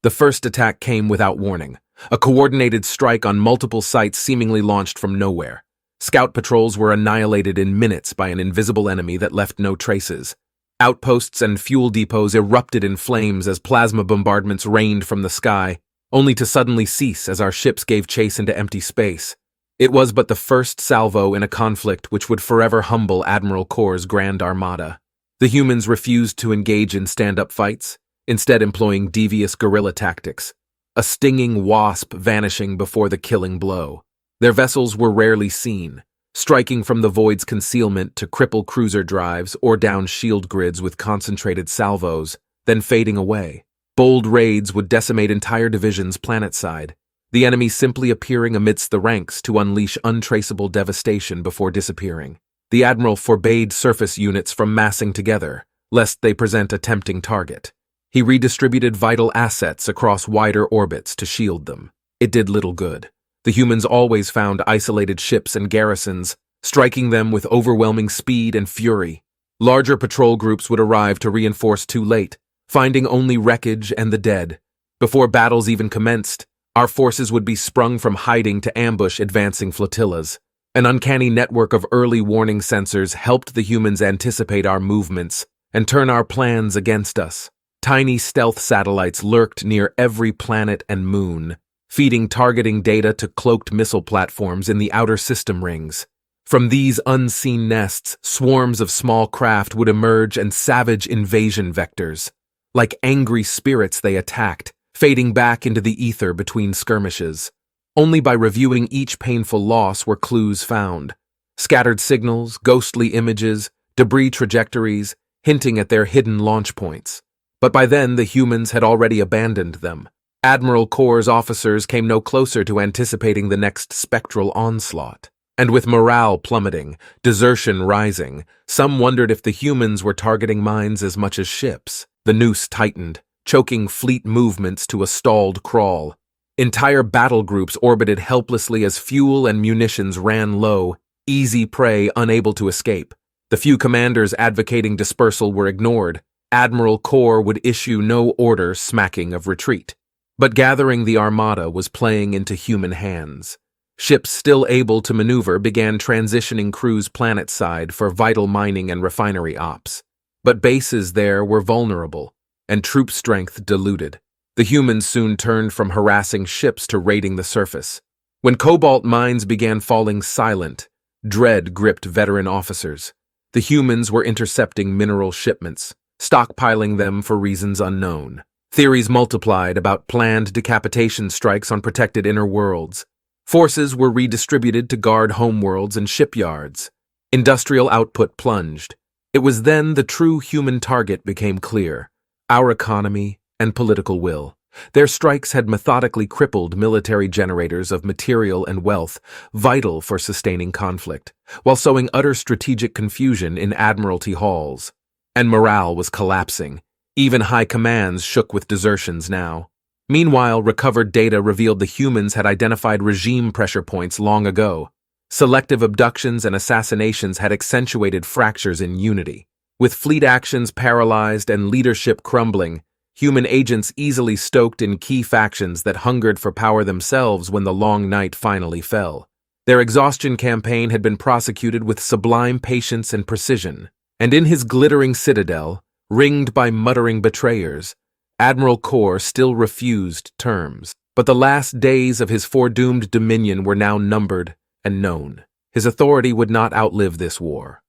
The first attack came without warning, a coordinated strike on multiple sites seemingly launched from nowhere. Scout patrols were annihilated in minutes by an invisible enemy that left no traces. Outposts and fuel depots erupted in flames as plasma bombardments rained from the sky, only to suddenly cease as our ships gave chase into empty space. It was but the first salvo in a conflict which would forever humble Admiral Corps' Grand Armada. The humans refused to engage in stand-up fights, instead employing devious guerrilla tactics, a stinging wasp vanishing before the killing blow. Their vessels were rarely seen, striking from the void's concealment to cripple cruiser drives or down shield grids with concentrated salvos, then fading away. Bold raids would decimate entire divisions planetside, the enemy simply appearing amidst the ranks to unleash untraceable devastation before disappearing. The Admiral forbade surface units from massing together, lest they present a tempting target. He redistributed vital assets across wider orbits to shield them. It did little good. The humans always found isolated ships and garrisons, striking them with overwhelming speed and fury. Larger patrol groups would arrive to reinforce too late, finding only wreckage and the dead. Before battles even commenced, our forces would be sprung from hiding to ambush advancing flotillas. An uncanny network of early warning sensors helped the humans anticipate our movements and turn our plans against us. Tiny stealth satellites lurked near every planet and moon, feeding targeting data to cloaked missile platforms in the outer system rings. From these unseen nests, swarms of small craft would emerge and savage invasion vectors. Like angry spirits they attacked, fading back into the ether between skirmishes. Only by reviewing each painful loss were clues found. Scattered signals, ghostly images, debris trajectories, hinting at their hidden launch points. But by then the humans had already abandoned them. Admiral Corps' officers came no closer to anticipating the next spectral onslaught. And with morale plummeting, desertion rising, some wondered if the humans were targeting mines as much as ships. The noose tightened, choking fleet movements to a stalled crawl. Entire battle groups orbited helplessly as fuel and munitions ran low, easy prey unable to escape. The few commanders advocating dispersal were ignored. Admiral Corps would issue no order smacking of retreat. But gathering the armada was playing into human hands. Ships still able to maneuver began transitioning crews planetside for vital mining and refinery ops. But bases there were vulnerable, and troop strength diluted. The humans soon turned from harassing ships to raiding the surface. When cobalt mines began falling silent, dread gripped veteran officers. The humans were intercepting mineral shipments, stockpiling them for reasons unknown. Theories multiplied about planned decapitation strikes on protected inner worlds. Forces were redistributed to guard homeworlds and shipyards. Industrial output plunged. It was then the true human target became clear: our economy and political will. Their strikes had methodically crippled military generators of material and wealth, vital for sustaining conflict, while sowing utter strategic confusion in admiralty halls. And morale was collapsing. Even high commands shook with desertions now. Meanwhile, recovered data revealed the humans had identified regime pressure points long ago. Selective abductions and assassinations had accentuated fractures in unity. With fleet actions paralyzed and leadership crumbling, human agents easily stoked in key factions that hungered for power themselves when the long night finally fell. Their exhaustion campaign had been prosecuted with sublime patience and precision, and in his glittering citadel, ringed by muttering betrayers, Admiral Corps still refused terms. But the last days of his foredoomed dominion were now numbered and known. His authority would not outlive this war.